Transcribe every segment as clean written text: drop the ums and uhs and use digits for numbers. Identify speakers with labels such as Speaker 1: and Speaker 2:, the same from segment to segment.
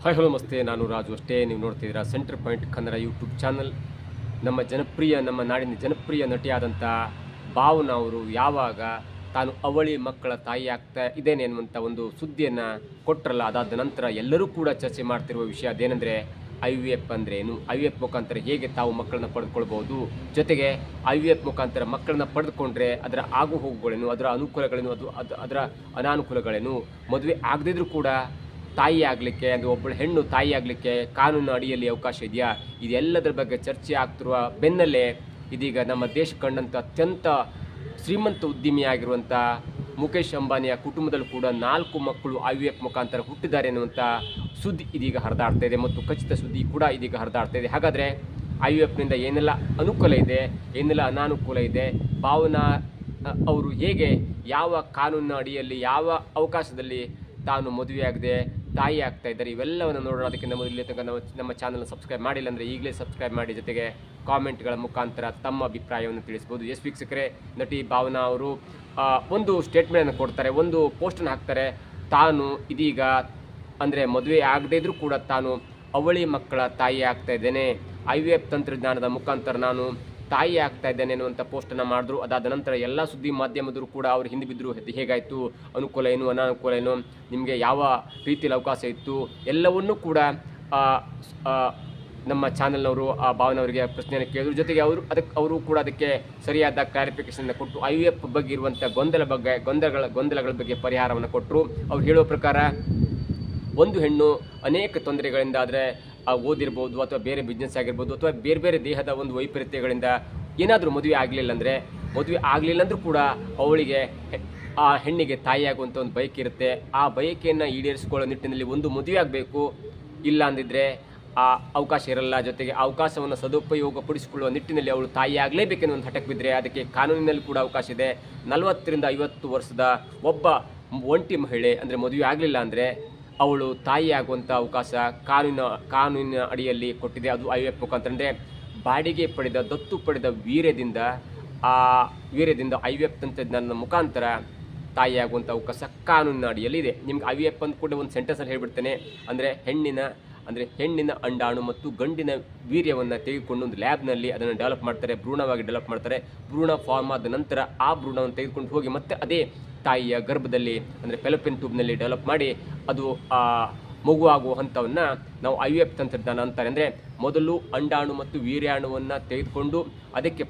Speaker 1: Hi hello ನಮಸ್ತೆ, ನಾನು ರಾಜು ಅಷ್ಟೇ. ನೀವು ನೋಡ್ತಿದ್ದೀರಾ centre point Kannada YouTube channel. ನಮ್ಮ ನಾಡಿನ ಜನಪ್ರಿಯ ನಟಿಯಾದಂಥ ಭಾವನಾ ಅವರು ಯಾವಾಗ ತಾನು ಅವಳಿ ಮಕ್ಕಳ ತಾಯಿ ಆಗ್ತಾ ಇದ್ದೇನೆ ಅನ್ನುವಂಥ ಒಂದು ಸುದ್ದಿಯನ್ನು ಕೊಟ್ಟರಲ್ಲ, ಅದಾದ ನಂತರ ಎಲ್ಲರೂ ಕೂಡ ಚರ್ಚೆ ಮಾಡ್ತಿರುವ ವಿಷಯ ಅದೇನೆಂದರೆ IVF ಅಂದರೆ ಏನು, IVF ಮುಖಾಂತರ ಹೇಗೆ ತಾವು ಮಕ್ಕಳನ್ನ ಪಡೆದುಕೊಳ್ಬೋದು, ಜೊತೆಗೆ IVF ಮುಖಾಂತರ ಮಕ್ಕಳನ್ನ ಪಡೆದುಕೊಂಡ್ರೆ ಅದರ ಆಗು ಹೋಗುಗಳೇನು, ಅದರ ಅನುಕೂಲಗಳೇನು, ಅದರ ಅನಾನುಕೂಲಗಳೇನು, ಮದುವೆ ಆಗದಿದ್ರೂ ಕೂಡ ತಾಯಿ ಆಗಲಿಕ್ಕೆ, ಅಂದರೆ ಒಬ್ಬಳು ಹೆಣ್ಣು ತಾಯಿ ಆಗಲಿಕ್ಕೆ ಕಾನೂನು ಅಡಿಯಲ್ಲಿ ಅವಕಾಶ ಇದೆಯಾ, ಇದೆಲ್ಲದರ ಬಗ್ಗೆ ಚರ್ಚೆ ಆಗ್ತಿರುವ ಬೆನ್ನಲ್ಲೇ ಇದೀಗ ನಮ್ಮ ದೇಶ ಕಂಡಂಥ ಅತ್ಯಂತ ಶ್ರೀಮಂತ ಉದ್ಯಮಿಯಾಗಿರುವಂಥ ಮುಖೇಶ್ ಅಂಬಾನಿಯ ಕುಟುಂಬದಲ್ಲೂ ಕೂಡ 4 ಮಕ್ಕಳು IVF ಮುಖಾಂತರ ಹುಟ್ಟಿದ್ದಾರೆ ಎನ್ನುವಂಥ ಸುದ್ದಿ ಇದೀಗ ಹರಿದಾಡ್ತಾ ಇದೆ ಮತ್ತು ಖಚಿತ ಸುದ್ದಿ ಕೂಡ ಇದೀಗ ಹರಿದಾಡ್ತಾ ಇದೆ. ಹಾಗಾದರೆ IVFನಿಂದ ಏನೆಲ್ಲ ಅನುಕೂಲ ಇದೆ, ಏನೆಲ್ಲ ಅನಾನುಕೂಲ ಇದೆ, ಭಾವನಾ ಅವರು ಹೇಗೆ ಯಾವ ಕಾನೂನಿನ ಅಡಿಯಲ್ಲಿ ಯಾವ ಅವಕಾಶದಲ್ಲಿ ತಾನು ಮದುವೆಯಾಗದೆ ತಾಯಿ ಆಗ್ತಾ ಇದ್ದಾರೆ, ಇವೆಲ್ಲವನ್ನು ನೋಡೋಣ. ಅದಕ್ಕೆ ಮೊದಲೇ ತನಕ ನಮ್ಮ ಚಾನಲ್ನ ಸಬ್ಸ್ಕ್ರೈಬ್ ಮಾಡಿಲ್ಲ ಅಂದರೆ ಈಗಲೇ ಸಬ್ಸ್ಕ್ರೈಬ್ ಮಾಡಿ, ಜೊತೆಗೆ ಕಾಮೆಂಟ್ಗಳ ಮುಖಾಂತರ ತಮ್ಮ ಅಭಿಪ್ರಾಯವನ್ನು ತಿಳಿಸ್ಬೋದು. ವೀಕ್ಷಕರೇ, ನಟಿ ಭಾವನಾ ಅವರು ಒಂದು ಸ್ಟೇಟ್ಮೆಂಟನ್ನು ಕೊಡ್ತಾರೆ, ಒಂದು ಪೋಸ್ಟನ್ನು ಹಾಕ್ತಾರೆ. ತಾನು ಇದೀಗ ಅಂದರೆ ಮದುವೆ ಆಗದೇ ಇದ್ರೂ ಕೂಡ ತಾನು ಅವಳಿ ಮಕ್ಕಳ ತಾಯಿ ಆಗ್ತಾ ಇದ್ದೇನೆ, IVF ತಂತ್ರಜ್ಞಾನದ ಮುಖಾಂತರ ನಾನು ತಾಯಿ ಆಗ್ತಾ ಇದ್ದೇನೆ ಅನ್ನುವಂಥ ಪೋಸ್ಟನ್ನು ಮಾಡಿದ್ರು. ಅದಾದ ನಂತರ ಎಲ್ಲ ಸುದ್ದಿ ಮಾಧ್ಯಮದವರು ಕೂಡ ಅವರು ಹಿಂದೆ ಬಿದ್ದರು. ಹೇಗಾಯಿತು, ಅನುಕೂಲ ಏನು, ಅನಾನುಕೂಲ ಏನು, ನಿಮಗೆ ಯಾವ ರೀತಿಯಲ್ಲಿ ಅವಕಾಶ ಇತ್ತು, ಎಲ್ಲವನ್ನೂ ಕೂಡ ನಮ್ಮ ಚಾನಲ್ನವರು ಭಾವನವರಿಗೆ ಪ್ರಶ್ನೆಯನ್ನು ಕೇಳಿದ್ರು. ಜೊತೆಗೆ ಅವರು ಕೂಡ ಅದಕ್ಕೆ ಸರಿಯಾದ ಕ್ಲಾರಿಫಿಕೇಷನ್ ಕೊಟ್ಟು IVF ಬಗ್ಗೆ ಇರುವಂಥ ಗೊಂದಲಗಳ ಬಗ್ಗೆ ಪರಿಹಾರವನ್ನು ಕೊಟ್ಟರು. ಅವ್ರು ಹೇಳುವ ಪ್ರಕಾರ ಒಂದು ಹೆಣ್ಣು ಅನೇಕ ತೊಂದರೆಗಳಿಂದ, ಆದರೆ ಓದಿರ್ಬೋದು ಅಥವಾ ಬೇರೆ ಬಿಸ್ನೆಸ್ ಆಗಿರ್ಬೋದು ಅಥವಾ ಬೇರೆ ಬೇರೆ ದೇಹದ ಒಂದು ವೈಪರೀತ್ಯಗಳಿಂದ ಏನಾದರೂ ಮದುವೆ ಆಗಲಿಲ್ಲ ಅಂದರೂ ಕೂಡ ಅವಳಿಗೆ ಆ ಹೆಣ್ಣಿಗೆ ತಾಯಿಯಾಗುವಂಥ ಒಂದು ಬಯಕೆ ಇರುತ್ತೆ. ಆ ಬಯಕೆಯನ್ನು ಈಡೇರಿಸಿಕೊಳ್ಳೋ ನಿಟ್ಟಿನಲ್ಲಿ ಒಂದು ಮದುವೆ ಆಗಬೇಕು, ಇಲ್ಲ ಅಂದಿದ್ರೆ ಆ ಅವಕಾಶ ಇರಲ್ಲ. ಜೊತೆಗೆ ಅವಕಾಶವನ್ನು ಸದುಪಯೋಗಪಡಿಸಿಕೊಳ್ಳುವ ನಿಟ್ಟಿನಲ್ಲಿ ಅವಳು ತಾಯಿ ಆಗಲೇಬೇಕೆನ್ನೋ ಒಂದು ಹಠಕ್ಕೆ ಬಿದ್ದರೆ ಅದಕ್ಕೆ ಕಾನೂನಿನಲ್ಲಿ ಕೂಡ ಅವಕಾಶ ಇದೆ. 40 ರಿಂದ 50 ವರ್ಷದ ಒಬ್ಬ ಒಂಟಿ ಮಹಿಳೆ ಅಂದರೆ ಮದುವೆ ಆಗಲಿಲ್ಲ ಅಂದರೆ ಅವಳು ತಾಯಿ ಆಗುವಂಥ ಅವಕಾಶ ಕಾನೂನಿನ ಅಡಿಯಲ್ಲಿ ಕೊಟ್ಟಿದೆ. ಅದು IVF ಮುಖಾಂತರ, ಅಂದರೆ ಬಾಡಿಗೆ ಪಡೆದ ದತ್ತು ಪಡೆದ ವೀರ್ಯದಿಂದ IVF ತಂತ್ರಜ್ಞಾನದ ಮುಖಾಂತರ ತಾಯಿ ಆಗುವಂಥ ಅವಕಾಶ ಕಾನೂನಿನ ಅಡಿಯಲ್ಲಿ ಇದೆ. ನಿಮ್ಗೆ IVF ಅಂದ ಕೂಡ ಒಂದು ಸೆಂಟೆನ್ಸಲ್ಲಿ ಹೇಳಿಬಿಡ್ತೇನೆ. ಅಂದರೆ ಹೆಣ್ಣಿನ ಅಂಡಾಣು ಮತ್ತು ಗಂಡಿನ ವೀರ್ಯವನ್ನು ತೆಗೆದುಕೊಂಡು ಒಂದು ಲ್ಯಾಬ್ನಲ್ಲಿ ಅದನ್ನು ಡೆವಲಪ್ ಮಾಡ್ತಾರೆ, ಭ್ರೂಣವಾಗಿ ಡೆವಲಪ್ ಮಾಡ್ತಾರೆ. ಭ್ರೂಣ ಫಾರ್ಮ್ ಆದ ನಂತರ ಆ ಭ್ರೂಣವನ್ನು ತೆಗೆದುಕೊಂಡು ಹೋಗಿ ಮತ್ತೆ ಅದೇ ತಾಯಿಯ ಗರ್ಭದಲ್ಲಿ ಅಂದರೆ ಫೆಲೋಪಿಯನ್ ಟ್ಯೂಬ್ನಲ್ಲಿ ಡೆವಲಪ್ ಮಾಡಿ ಅದು ಮಗುವಾಗುವ ಹಂತವನ್ನು ನಾವು IVF ತಂತ್ರಜ್ಞಾನ ಅಂತಾರೆ. ಅಂದರೆ ಮೊದಲು ಅಂಡಾಣು ಮತ್ತು ವೀರ್ಯಾಣುವನ್ನು ತೆಗೆದುಕೊಂಡು ಅದಕ್ಕೆ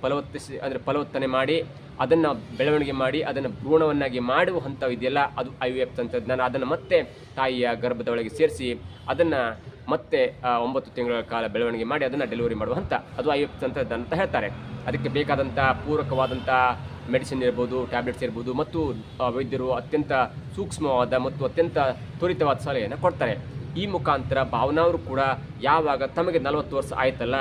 Speaker 1: ಫಲವತ್ತನೆ ಮಾಡಿ ಅದನ್ನು ಬೆಳವಣಿಗೆ ಮಾಡಿ ಅದನ್ನು ಭ್ರೂಣವನ್ನಾಗಿ ಮಾಡುವ ಹಂತವಿದೆಯಲ್ಲ, ಅದು IVF ತಂತ್ರಜ್ಞಾನ. ಅದನ್ನು ಮತ್ತೆ ತಾಯಿಯ ಗರ್ಭದ ಒಳಗೆ ಸೇರಿಸಿ ಅದನ್ನು ಮತ್ತೆ 9 ತಿಂಗಳ ಕಾಲ ಬೆಳವಣಿಗೆ ಮಾಡಿ ಅದನ್ನು ಡೆಲಿವರಿ ಮಾಡುವ ಹಂತ, ಅದು IVF ತಂತ್ರಜ್ಞಾನ ಅಂತ ಹೇಳ್ತಾರೆ. ಅದಕ್ಕೆ ಬೇಕಾದಂಥ ಪೂರಕವಾದಂಥ ಮೆಡಿಸಿನ್ ಇರ್ಬೋದು, ಟ್ಯಾಬ್ಲೆಟ್ಸ್ ಇರ್ಬೋದು, ಮತ್ತು ವೈದ್ಯರು ಅತ್ಯಂತ ಸೂಕ್ಷ್ಮವಾದ ಮತ್ತು ಅತ್ಯಂತ ತ್ವರಿತವಾದ ಸಲಹೆಯನ್ನು ಕೊಡ್ತಾರೆ. ಈ ಮುಖಾಂತರ ಭಾವನಾ ಅವರು ಕೂಡ ಯಾವಾಗ ತಮಗೆ 40 ವರ್ಷ ಆಯ್ತಲ್ಲ,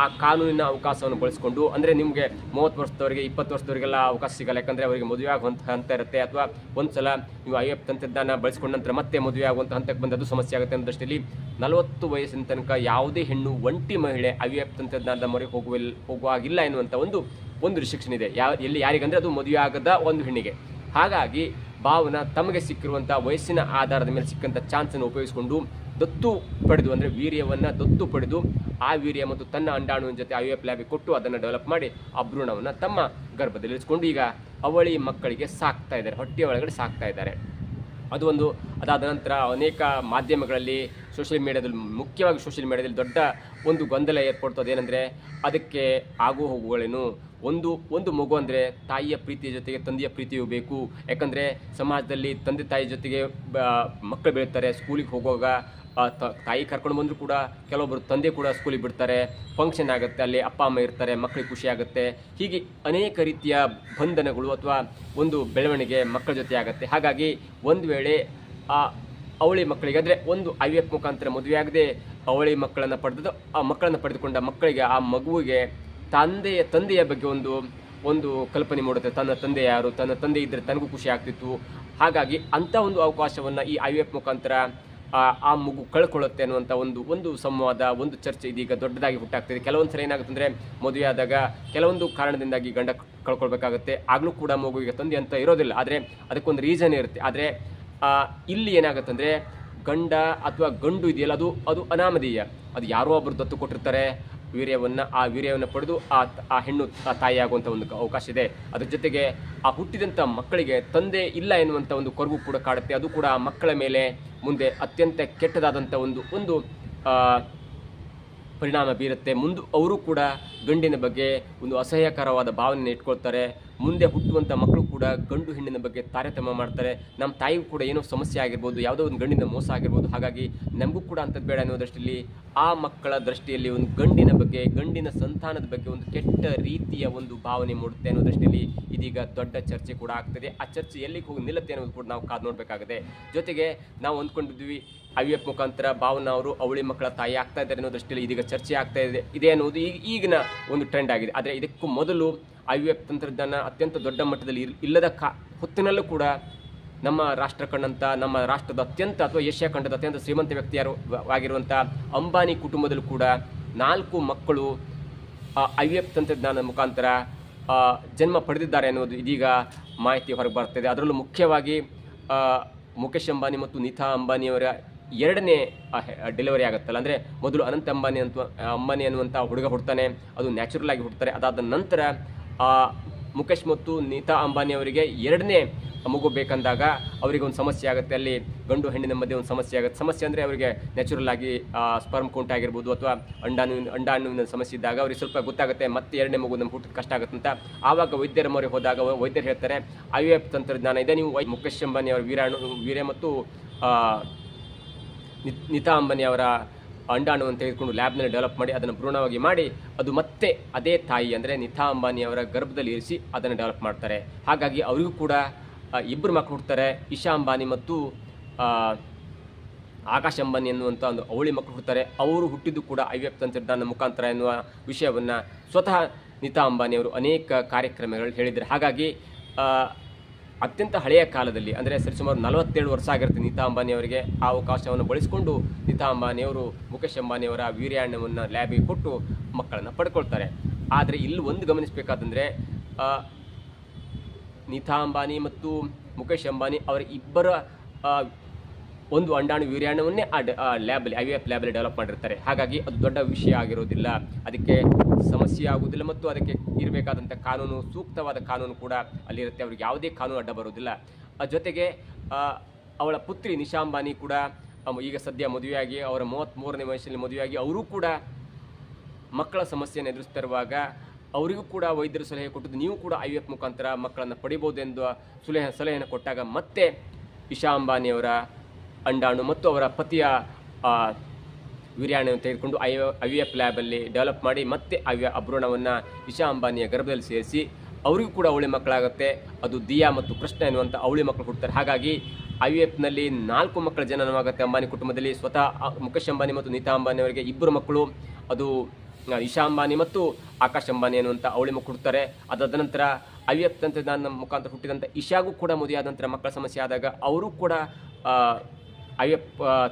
Speaker 1: ಆ ಕಾನೂನಿನ ಅವಕಾಶವನ್ನು ಬಳಸಿಕೊಂಡು, ಅಂದರೆ ನಿಮಗೆ 30 ವರ್ಷದವರೆಗೆ 20 ವರ್ಷದವರೆಗೆಲ್ಲ ಅವಕಾಶ ಸಿಗಲ್ಲ, ಯಾಕಂದರೆ ಅವರಿಗೆ ಮದುವೆ ಆಗುವಂಥ ಹಂತ ಇರುತ್ತೆ. ಅಥವಾ ಒಂದು ಸಲ ನೀವು IVF ತಂತ್ರಜ್ಞಾನ ಬಳಸ್ಕೊಂಡ ನಂತರ ಮತ್ತೆ ಮದುವೆ ಆಗುವಂಥ ಹಂತಕ್ಕೆ ಬಂದದ್ದು ಸಮಸ್ಯೆ ಆಗುತ್ತೆ ಅನ್ನೋ ದೃಷ್ಟಿಯಲ್ಲಿ 40 ವಯಸ್ಸಿನ ತನಕ ಯಾವುದೇ ಹೆಣ್ಣು ಒಂಟಿ ಮಹಿಳೆ IVF ತಂತ್ರಜ್ಞಾನದ ಮೊರೆ ಹೋಗುವಾಗಿಲ್ಲ ಎನ್ನುವಂಥ ಒಂದು ರಿಸ್ಟ್ರಿಕ್ಷನ್ ಇದೆ. ಯಾರಿಗಂದರೆ ಅದು ಮದುವೆ ಆಗದ ಒಂದು ಹೆಣ್ಣಿಗೆ. ಹಾಗಾಗಿ ಭಾವನಾ ತಮಗೆ ಸಿಕ್ಕಿರುವಂಥ ವಯಸ್ಸಿನ ಆಧಾರದ ಮೇಲೆ ಸಿಕ್ಕಂಥ ಚಾನ್ಸನ್ನು ಉಪಯೋಗಿಸಿಕೊಂಡು ದತ್ತು ಪಡೆದು, ಅಂದರೆ ವೀರ್ಯವನ್ನು ದತ್ತು ಪಡೆದು ಆ ವೀರ್ಯ ಮತ್ತು ತನ್ನ ಅಂಡಾಣುವಿನ ಜೊತೆ IVF ಲ್ಯಾಬಿಗೆ ಕೊಟ್ಟು ಅದನ್ನು ಡೆವಲಪ್ ಮಾಡಿ ಆ ಭ್ರೂಣವನ್ನು ತಮ್ಮ ಗರ್ಭದಲ್ಲಿ ಇರಿಸಿಕೊಂಡು ಈಗ ಅವಳಿ ಮಕ್ಕಳಿಗೆ ಸಾಕ್ತಾ ಇದ್ದಾರೆ, ಹೊಟ್ಟೆಯ ಒಳಗಡೆ ಸಾಕ್ತಾ ಇದ್ದಾರೆ. ಅದು ಒಂದು. ಅದಾದ ನಂತರ ಅನೇಕ ಮಾಧ್ಯಮಗಳಲ್ಲಿ ಮುಖ್ಯವಾಗಿ ಸೋಷಿಯಲ್ ಮೀಡಿಯಾದಲ್ಲಿ ದೊಡ್ಡ ಒಂದು ಗೊಂದಲ ಏರ್ಪಡ್ತದೆ. ಏನಂದರೆ ಅದಕ್ಕೆ ಆಗು ಹೋಗುಗಳೇನು, ಒಂದು ಮಗು ಅಂದರೆ ತಾಯಿಯ ಪ್ರೀತಿಯ ಜೊತೆಗೆ ತಂದೆಯ ಪ್ರೀತಿಯೂ ಬೇಕು. ಯಾಕಂದರೆ ಸಮಾಜದಲ್ಲಿ ತಂದೆ ತಾಯಿ ಜೊತೆಗೆ ಮಕ್ಕಳು ಬೆಳೀತಾರೆ. ಸ್ಕೂಲಿಗೆ ಹೋಗುವಾಗ ತಾಯಿ ಕರ್ಕೊಂಡು ಬಂದರೂ ಕೂಡ ಕೆಲವೊಬ್ಬರು ತಂದೆ ಕೂಡ ಸ್ಕೂಲಿಗೆ ಬಿಡ್ತಾರೆ, ಫಂಕ್ಷನ್ ಆಗುತ್ತೆ, ಅಲ್ಲಿ ಅಪ್ಪ ಅಮ್ಮ ಇರ್ತಾರೆ, ಮಕ್ಕಳಿಗೆ ಖುಷಿ ಆಗುತ್ತೆ. ಹೀಗೆ ಅನೇಕ ರೀತಿಯ ಬಂಧನಗಳು ಅಥವಾ ಒಂದು ಬೆಳವಣಿಗೆ ಮಕ್ಕಳ ಜೊತೆ ಆಗುತ್ತೆ. ಹಾಗಾಗಿ ಒಂದು ವೇಳೆ ಅವಳಿ ಮಕ್ಕಳಿಗೆ, ಅಂದರೆ ಒಂದು IVF ಮುಖಾಂತರ ಮದುವೆ ಆಗದೆ ಅವಳಿ ಮಕ್ಕಳನ್ನು ಪಡೆದುಕೊಂಡ ಮಕ್ಕಳಿಗೆ, ಆ ಮಗುವಿಗೆ ತಂದೆಯ ಬಗ್ಗೆ ಒಂದು ಕಲ್ಪನೆ ಮೂಡುತ್ತೆ. ತನ್ನ ತಂದೆ ಯಾರು, ತನ್ನ ತಂದೆ ಇದ್ದರೆ ತನಗೂ ಖುಷಿ ಆಗ್ತಿತ್ತು. ಹಾಗಾಗಿ ಅಂಥ ಒಂದು ಅವಕಾಶವನ್ನು ಈ IVF ಮುಖಾಂತರ ಆ ಮಗು ಕಳ್ಕೊಳ್ಳುತ್ತೆ ಅನ್ನುವಂಥ ಒಂದು ಸಂವಾದ, ಒಂದು ಚರ್ಚೆ ಇದೀಗ ದೊಡ್ಡದಾಗಿ ಹುಟ್ಟಾಗ್ತಿದೆ. ಕೆಲವೊಂದು ಸಲ ಏನಾಗುತ್ತೆ ಅಂದರೆ ಮದುವೆ ಆದಾಗ ಕೆಲವೊಂದು ಕಾರಣದಿಂದಾಗಿ ಗಂಡ ಕಳ್ಕೊಳ್ಬೇಕಾಗುತ್ತೆ. ಆಗಲೂ ಕೂಡ ಮಗುವಿಗೆ ತಂದೆ ಅಂತ ಇರೋದಿಲ್ಲ, ಆದರೆ ಅದಕ್ಕೊಂದು ರೀಸನ್ ಇರುತ್ತೆ. ಆದರೆ ಇಲ್ಲಿ ಏನಾಗುತ್ತಂದರೆ ಗಂಡ ಅಥವಾ ಗಂಡು ಇದೆಯಲ್ಲ ಅದು ಅದು ಅನಾಮಧೇಯ. ಅದು ಯಾರೋ ಒಬ್ಬರು ದತ್ತು ಕೊಟ್ಟಿರ್ತಾರೆ ವೀರ್ಯವನ್ನು, ಆ ವೀರ್ಯವನ್ನು ಪಡೆದು ಆ ಹೆಣ್ಣು ತಾಯಿಯಾಗುವಂಥ ಒಂದು ಅವಕಾಶ ಇದೆ. ಅದ್ರ ಜೊತೆಗೆ ಆ ಹುಟ್ಟಿದಂಥ ಮಕ್ಕಳಿಗೆ ತಂದೆ ಇಲ್ಲ ಎನ್ನುವಂಥ ಒಂದು ಕೊರಗು ಕೂಡ ಕಾಡುತ್ತೆ. ಅದು ಕೂಡ ಆ ಮಕ್ಕಳ ಮೇಲೆ ಮುಂದೆ ಅತ್ಯಂತ ಕೆಟ್ಟದಾದಂಥ ಒಂದು ಪರಿಣಾಮ ಬೀರುತ್ತೆ. ಅವರು ಕೂಡ ಗಂಡಿನ ಬಗ್ಗೆ ಒಂದು ಅಸಹ್ಯಕರವಾದ ಭಾವನೆಯನ್ನು ಇಟ್ಕೊಳ್ತಾರೆ. ಮುಂದೆ ಹುಟ್ಟುವಂಥ ಮಕ್ಕಳು ಕೂಡ ಗಂಡು ಹೆಣ್ಣಿನ ಬಗ್ಗೆ ತಾರತಮ್ಯ ಮಾಡ್ತಾರೆ. ನಮ್ಮ ತಾಯಿಗೂ ಕೂಡ ಏನೋ ಸಮಸ್ಯೆ ಆಗಿರ್ಬೋದು, ಯಾವುದೋ ಒಂದು ಗಂಡಿನ ಮೋಸ ಆಗಿರ್ಬೋದು, ಹಾಗಾಗಿ ನಮಗೂ ಕೂಡ ಅಂಥದ್ದು ಬೇಡ ಅನ್ನೋ ದೃಷ್ಟಿಯಲ್ಲಿ ಆ ಮಕ್ಕಳ ದೃಷ್ಟಿಯಲ್ಲಿ ಒಂದು ಗಂಡಿನ ಬಗ್ಗೆ, ಗಂಡಿನ ಸಂತಾನದ ಬಗ್ಗೆ ಒಂದು ಕೆಟ್ಟ ರೀತಿಯ ಒಂದು ಭಾವನೆ ಮೂಡುತ್ತೆ ಅನ್ನೋ ದೃಷ್ಟಿಯಲ್ಲಿ ಇದೀಗ ದೊಡ್ಡ ಚರ್ಚೆ ಕೂಡ ಆಗ್ತದೆ. ಆ ಚರ್ಚೆ ಎಲ್ಲಿಗೆ ಹೋಗಿ ನಿಲ್ಲುತ್ತೆ ಅನ್ನೋದು ಕೂಡ ನಾವು ಕಾದು ನೋಡಬೇಕಾಗಿದೆ. ಜೊತೆಗೆ ನಾವು ಅಂದ್ಕೊಂಡಿದ್ವಿ IVF ಮುಖಾಂತರ ಭಾವನ ಅವರು ಅವಳಿ ಮಕ್ಕಳ ತಾಯಿ ಆಗ್ತಾ ಇದ್ದಾರೆ ಅನ್ನೋ ದೃಷ್ಟಿಯಲ್ಲಿ ಇದೀಗ ಚರ್ಚೆ ಆಗ್ತಾ ಇದೆ ಅನ್ನೋದು ಈಗಿನ ಒಂದು ಟ್ರೆಂಡ್ ಆಗಿದೆ. ಆದರೆ ಇದಕ್ಕೂ ಮೊದಲು IVF ತಂತ್ರಜ್ಞಾನ ಅತ್ಯಂತ ದೊಡ್ಡ ಮಟ್ಟದಲ್ಲಿ ಇಲ್ಲದ ಹೊತ್ತಿನಲ್ಲೂ ಕೂಡ ನಮ್ಮ ರಾಷ್ಟ್ರ ಕಂಡಂಥ, ನಮ್ಮ ರಾಷ್ಟ್ರದ ಅತ್ಯಂತ ಅಥವಾ ಏಷ್ಯಾ ಖಂಡದ ಅತ್ಯಂತ ಶ್ರೀಮಂತ ವ್ಯಕ್ತಿಯಾಗಿರುವಂಥ ಅಂಬಾನಿ ಕುಟುಂಬದಲ್ಲೂ ಕೂಡ 4 ಮಕ್ಕಳು IVF ತಂತ್ರಜ್ಞಾನದ ಮುಖಾಂತರ ಜನ್ಮ ಪಡೆದಿದ್ದಾರೆ ಅನ್ನೋದು ಇದೀಗ ಮಾಹಿತಿ ಹೊರಗೆ ಬರ್ತಿದೆ. ಅದರಲ್ಲೂ ಮುಖ್ಯವಾಗಿ ಮುಖೇಶ್ ಅಂಬಾನಿ ಮತ್ತು ನೀತಾ ಅಂಬಾನಿಯವರ 2ನೇ ಡೆಲಿವರಿ ಆಗುತ್ತಲ್ಲ, ಅಂದರೆ ಮೊದಲು ಅನಂತ್ ಅಂಬಾನಿ ಅನ್ನುವಂಥ ಹುಡುಗ ಹುಡ್ತಾನೆ, ಅದು ನ್ಯಾಚುರಲ್ ಆಗಿ ಹುಡ್ತಾರೆ. ಅದಾದ ನಂತರ ಮುಖೇಶ್ ಮತ್ತು ನೀತಾ ಅಂಬಾನಿ ಅವರಿಗೆ 2ನೇ ಮಗು ಬೇಕಂದಾಗ ಅವರಿಗೆ ಒಂದು ಸಮಸ್ಯೆ ಆಗುತ್ತೆ. ಅಲ್ಲಿ ಗಂಡು ಹೆಣ್ಣಿನ ಮಧ್ಯೆ ಒಂದು ಸಮಸ್ಯೆ ಆಗುತ್ತೆ. ಸಮಸ್ಯೆ ಅಂದರೆ ಅವರಿಗೆ ನ್ಯಾಚುರಲ್ ಆಗಿ ಸ್ಪರ್ಮ್ ಕೌಂಟ್ ಆಗಿರ್ಬೋದು ಅಥವಾ ಅಂಡಾಣುವಿನ ಸಮಸ್ಯೆ ಇದ್ದಾಗ ಅವ್ರಿಗೆ ಸ್ವಲ್ಪ ಗೊತ್ತಾಗುತ್ತೆ ಮತ್ತೆ 2ನೇ ಮಗು ನಮ್ಗೆ ಹುಟ್ಟೋದು ಕಷ್ಟ ಆಗುತ್ತೆ ಅಂತ. ಆವಾಗ ವೈದ್ಯರ ಮೊರೆ ಹೋದಾಗ ವೈದ್ಯರು ಹೇಳ್ತಾರೆ IVF ತಂತ್ರಜ್ಞಾನ ಇದೆ, ನೀವು ಮುಖೇಶ್ ಅಂಬಾನಿ ಅವರ ವೀರ್ಯ ಮತ್ತು ನೀತಾ ಅಂಬಾನಿ ಅವರ ಅಂಡಾಣುವನ್ನು ತೆಗೆದುಕೊಂಡು ಲ್ಯಾಬ್ನಲ್ಲಿ ಡೆವಲಪ್ ಮಾಡಿ ಅದನ್ನು ಭ್ರೂಣವಾಗಿ ಮಾಡಿ ಅದು ಮತ್ತೆ ಅದೇ ತಾಯಿ ಅಂದರೆ ನೀತಾ ಅಂಬಾನಿ ಅವರ ಗರ್ಭದಲ್ಲಿ ಇರಿಸಿ ಅದನ್ನು ಡೆವಲಪ್ ಮಾಡ್ತಾರೆ. ಹಾಗಾಗಿ ಅವರಿಗೂ ಕೂಡ 2 ಮಕ್ಕಳು ಹುಡ್ತಾರೆ. ಇಶಾ ಅಂಬಾನಿ ಮತ್ತು ಆಕಾಶ್ ಅಂಬಾನಿ ಎನ್ನುವಂಥ ಒಂದು ಅವಳಿ ಮಕ್ಕಳು ಹುಡ್ತಾರೆ. ಅವರು ಹುಟ್ಟಿದ್ದು ಕೂಡ IVF ತಂತ್ರಜ್ಞಾನ ಮುಖಾಂತರ ಎನ್ನುವ ವಿಷಯವನ್ನು ಸ್ವತಃ ನೀತಾ ಅಂಬಾನಿ ಅವರು ಅನೇಕ ಕಾರ್ಯಕ್ರಮಗಳು ಹೇಳಿದ್ದಾರೆ. ಹಾಗಾಗಿ ಅತ್ಯಂತ ಹಳೆಯ ಕಾಲದಲ್ಲಿ ಅಂದರೆ ಸರಿಸುಮಾರು 47 ವರ್ಷ ಆಗಿರುತ್ತೆ ನೀತಾ ಅಂಬಾನಿ ಅವರಿಗೆ. ಆ ಅವಕಾಶವನ್ನು ಬಳಸಿಕೊಂಡು ನೀತಾ ಅಂಬಾನಿಯವರು ಮುಖೇಶ್ ಅಂಬಾನಿಯವರ ವೀರ್ಯಾಣವನ್ನು ಲ್ಯಾಬಿಗೆ ಕೊಟ್ಟು ಮಕ್ಕಳನ್ನು ಪಡ್ಕೊಳ್ತಾರೆ. ಆದರೆ ಇಲ್ಲಿ ಒಂದು ಗಮನಿಸಬೇಕಾದಂದರೆ ನೀತಾ ಅಂಬಾನಿ ಮತ್ತು ಮುಖೇಶ್ ಅಂಬಾನಿ ಅವರ ಇಬ್ಬರ ಒಂದು ಅಂಡಾಣು ವೀರ್ಯಾಣವನ್ನೇ ಲ್ಯಾಬಲ್ಲಿ IVF ಲ್ಯಾಬಲ್ಲಿ ಡೆವಲಪ್ ಮಾಡಿರ್ತಾರೆ. ಹಾಗಾಗಿ ಅದು ದೊಡ್ಡ ವಿಷಯ ಆಗಿರೋದಿಲ್ಲ, ಅದಕ್ಕೆ ಸಮಸ್ಯೆ ಆಗುವುದಿಲ್ಲ ಮತ್ತು ಅದಕ್ಕೆ ಇರಬೇಕಾದಂಥ ಕಾನೂನು, ಸೂಕ್ತವಾದ ಕಾನೂನು ಕೂಡ ಅಲ್ಲಿರುತ್ತೆ. ಅವ್ರಿಗೆ ಯಾವುದೇ ಕಾನೂನು ಅಡ್ಡ ಬರೋದಿಲ್ಲ. ಜೊತೆಗೆ ಅವಳ ಪುತ್ರಿ ನಿಶಾ ಅಂಬಾನಿ ಕೂಡ ಈಗ ಸದ್ಯ ಮದುವೆಯಾಗಿ ಅವರ 33ನೇ ವಯಸ್ಸಲ್ಲಿ ಮದುವೆಯಾಗಿ ಅವರು ಕೂಡ ಮಕ್ಕಳ ಸಮಸ್ಯೆಯನ್ನು ಎದುರಿಸ್ತಿರುವಾಗ ಅವರಿಗೂ ಕೂಡ ವೈದ್ಯರು ಸಲಹೆ ಕೊಟ್ಟದ್ದು ನೀವು ಕೂಡ IVF ಮುಖಾಂತರ ಮಕ್ಕಳನ್ನು ಪಡಿಬೋದೆಂದು ಸಲಹೆಯನ್ನು ಕೊಟ್ಟಾಗ ಮತ್ತೆ ಇಶಾ ಅಂಬಾನಿಯವರ ಅಂಡಾಣು ಮತ್ತು ಅವರ ಪತಿಯ ವೀರ್ಯಾಣವನ್ನು ತೆಗೆದುಕೊಂಡು IVF ಲ್ಯಾಬಲ್ಲಿ ಡೆವಲಪ್ ಮಾಡಿ ಮತ್ತೆ ಭ್ರೂಣವನ್ನು ಇಶಾ ಅಂಬಾನಿಯ ಗರ್ಭದಲ್ಲಿ ಸೇರಿಸಿ ಅವರಿಗೂ ಕೂಡ ಅವಳಿ ಮಕ್ಕಳಾಗುತ್ತೆ. ಅದು ದಿಯಾ ಮತ್ತು ಕೃಷ್ಣ ಎನ್ನುವಂಥ ಅವಳಿ ಮಕ್ಕಳು ಹುಡ್ತಾರೆ. ಹಾಗಾಗಿ IVFನಲ್ಲಿ 4 ಮಕ್ಕಳ ಜನನವಾಗುತ್ತೆ ಅಂಬಾನಿ ಕುಟುಂಬದಲ್ಲಿ. ಸ್ವತಃ ಮುಖೇಶ್ ಅಂಬಾನಿ ಮತ್ತು ನೀತಾ ಅಂಬಾನಿ ಅವರಿಗೆ 2 ಮಕ್ಕಳು, ಅದು ಇಶಾ ಅಂಬಾನಿ ಮತ್ತು ಆಕಾಶ್ ಅಂಬಾನಿ ಅನ್ನುವಂಥ ಅವಳಿ ಮಕ್ಕಳು ಹುಡ್ತಾರೆ. ಅದಾದ ನಂತರ IVF ತಂತ್ರಜ್ಞಾನ ಮುಖಾಂತರ ಹುಟ್ಟಿದಂಥ ಇಶಾಗೂ ಕೂಡ ಮದುವೆಯಾದ ನಂತರ ಮಕ್ಕಳ ಸಮಸ್ಯೆ ಆದಾಗ ಅವರು ಕೂಡ IVF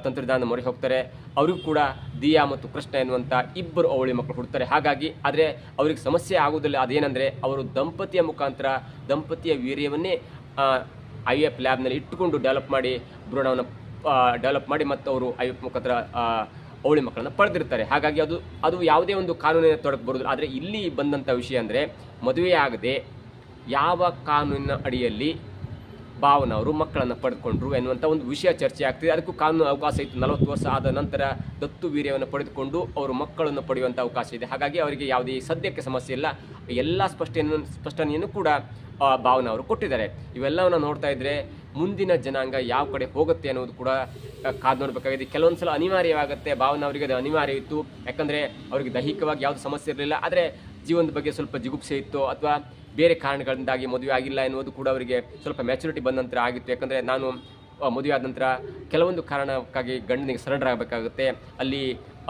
Speaker 1: ತಂತ್ರಜ್ಞಾನ ಮೊರೆ ಹೋಗ್ತಾರೆ. ಅವರಿಗೂ ಕೂಡ ದಿಯಾ ಮತ್ತು ಕೃಷ್ಣ ಎನ್ನುವಂಥ 2 ಅವಳಿ ಮಕ್ಕಳು ಹುಡ್ತಾರೆ. ಹಾಗಾಗಿ ಆದರೆ ಅವ್ರಿಗೆ ಸಮಸ್ಯೆ ಆಗುವುದಿಲ್ಲ. ಅದೇನೆಂದರೆ ಅವರು ದಂಪತಿಯ ಮುಖಾಂತರ ದಂಪತಿಯ ವೀರ್ಯವನ್ನೇ IVF ಲ್ಯಾಬ್ನಲ್ಲಿ ಇಟ್ಟುಕೊಂಡು ಡೆವಲಪ್ ಮಾಡಿ ಭ್ರೂಣವನ್ನು ಡೆವಲಪ್ ಮಾಡಿ ಮತ್ತು ಅವರು IVF ಮುಖಾಂತರ ಅವಳಿ ಮಕ್ಕಳನ್ನು ಪಡೆದಿರ್ತಾರೆ. ಹಾಗಾಗಿ ಅದು ಯಾವುದೇ ಒಂದು ಕಾನೂನಿನ ತೊಡಕು ಬರೋದಿಲ್ಲ. ಆದರೆ ಇಲ್ಲಿ ಬಂದಂಥ ವಿಷಯ ಅಂದರೆ ಮದುವೆಯಾಗದೆ ಯಾವ ಕಾನೂನಿನ ಅಡಿಯಲ್ಲಿ ಭಾವನವರು ಮಕ್ಕಳನ್ನು ಪಡೆದುಕೊಂಡ್ರು ಎನ್ನುವಂಥ ಒಂದು ವಿಷಯ ಚರ್ಚೆ ಆಗ್ತಿದೆ. ಅದಕ್ಕೂ ಕಾನೂನು ಅವಕಾಶ ಇತ್ತು. 40 ವರ್ಷ ಆದ ನಂತರ ದತ್ತು ವೀರ್ಯವನ್ನು ಪಡೆದುಕೊಂಡು ಅವರು ಮಕ್ಕಳನ್ನು ಪಡೆಯುವಂಥ ಅವಕಾಶ ಇದೆ. ಹಾಗಾಗಿ ಅವರಿಗೆ ಯಾವುದೇ ಸದ್ಯಕ್ಕೆ ಸಮಸ್ಯೆ ಇಲ್ಲ. ಎಲ್ಲ ಸ್ಪಷ್ಟನೆಯನ್ನು ಕೂಡ ಭಾವನವರು ಕೊಟ್ಟಿದ್ದಾರೆ. ಇವೆಲ್ಲವನ್ನು ನೋಡ್ತಾ ಇದ್ದರೆ ಮುಂದಿನ ಜನಾಂಗ ಯಾವ ಕಡೆ ಹೋಗುತ್ತೆ ಅನ್ನೋದು ಕೂಡ ಕಾದು ನೋಡಬೇಕಾಗಿದೆ. ಕೆಲವೊಂದು ಸಲ ಅನಿವಾರ್ಯವಾಗುತ್ತೆ. ಭಾವನವರಿಗೆ ಅದು ಅನಿವಾರ್ಯ ಇತ್ತು, ಯಾಕಂದರೆ ಅವರಿಗೆ ದೈಹಿಕವಾಗಿ ಯಾವುದೇ ಸಮಸ್ಯೆ ಇರಲಿಲ್ಲ. ಆದರೆ ಜೀವನದ ಬಗ್ಗೆ ಸ್ವಲ್ಪ ಜಿಗುಪ್ಸೆ ಇತ್ತು ಅಥವಾ ಬೇರೆ ಕಾರಣಗಳಿಂದಾಗಿ ಮದುವೆ ಆಗಿಲ್ಲ ಎನ್ನುವುದು ಕೂಡ ಅವರಿಗೆ ಸ್ವಲ್ಪ ಮ್ಯಾಚುರಿಟಿ ಬಂದ ನಂತರ ಆಗಿತ್ತು. ಯಾಕಂದರೆ ನಾನು ಮದುವೆ ಆದ ನಂತರ ಕೆಲವೊಂದು ಕಾರಣಕ್ಕಾಗಿ ಗಂಡನಿಗೆ ಸರೆಂಡರ್ ಆಗಬೇಕಾಗುತ್ತೆ, ಅಲ್ಲಿ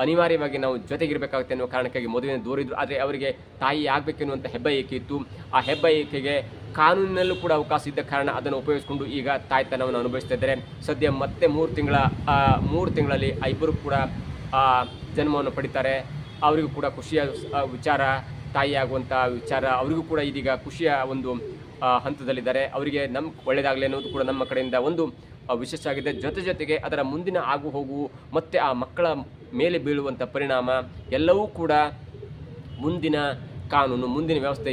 Speaker 1: ಅನಿವಾರ್ಯವಾಗಿ ನಾವು ಜೊತೆಗಿರಬೇಕಾಗುತ್ತೆ ಅನ್ನೋ ಕಾರಣಕ್ಕಾಗಿ ಮದುವೆಯನ್ನು ದೂರಿದ್ರು. ಆದರೆ ಅವರಿಗೆ ತಾಯಿ ಆಗಬೇಕೆನ್ನುವಂಥ ಹೆಬ್ಬಯಕೆ ಇತ್ತು. ಆ ಹೆಬ್ಬಯಕೆಗೆ ಕಾನೂನಿನಲ್ಲೂ ಕೂಡ ಅವಕಾಶ ಇದ್ದ ಕಾರಣ ಅದನ್ನು ಉಪಯೋಗಿಸಿಕೊಂಡು ಈಗ ತಾಯ್ತನವನ್ನು ಅನುಭವಿಸ್ತಾ ಇದ್ದಾರೆ. ಸದ್ಯ ಮತ್ತೆ 3 ತಿಂಗಳಲ್ಲಿ 5 ಕೂಡ ಜನ್ಮವನ್ನು ಪಡಿತಾರೆ. ಅವರಿಗೂ ಕೂಡ ಖುಷಿಯ ವಿಚಾರ, ತಾಯಿಯಾಗುವಂಥ ವಿಚಾರ ಅವರಿಗೂ ಕೂಡ ಇದೀಗ ಖುಷಿಯ ಒಂದು ಹಂತದಲ್ಲಿದ್ದಾರೆ. ಅವರಿಗೆ ಒಳ್ಳೆಯದಾಗಲಿ ಅನ್ನೋದು ಕೂಡ ನಮ್ಮ ಕಡೆಯಿಂದ ಒಂದು ವಿಶೇಷ ಆಗಿದೆ. ಜೊತೆಗೆ ಅದರ ಮುಂದಿನ ಆಗು ಹೋಗು ಮತ್ತು ಆ ಮಕ್ಕಳ ಮೇಲೆ ಬೀಳುವಂಥ ಪರಿಣಾಮ ಎಲ್ಲವೂ ಕೂಡ ಮುಂದಿನ ಕಾನೂನು, ಮುಂದಿನ ವ್ಯವಸ್ಥೆ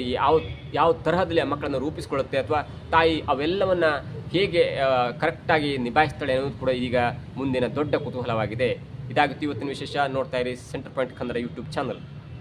Speaker 1: ಯಾವ ತರಹದಲ್ಲಿ ಆ ಮಕ್ಕಳನ್ನು ರೂಪಿಸಿಕೊಳ್ಳುತ್ತೆ ಅಥವಾ ತಾಯಿ ಅವೆಲ್ಲವನ್ನು ಹೇಗೆ ಕರೆಕ್ಟಾಗಿ ನಿಭಾಯಿಸ್ತಾಳೆ ಅನ್ನೋದು ಕೂಡ ಈಗ ಮುಂದಿನ ದೊಡ್ಡ ಕುತೂಹಲವಾಗಿದೆ. ಇದಾಗಿತ್ತು ಇವತ್ತಿನ ವಿಶೇಷ. ನೋಡ್ತಾ ಇರಿ centre point Kannada YouTube channel.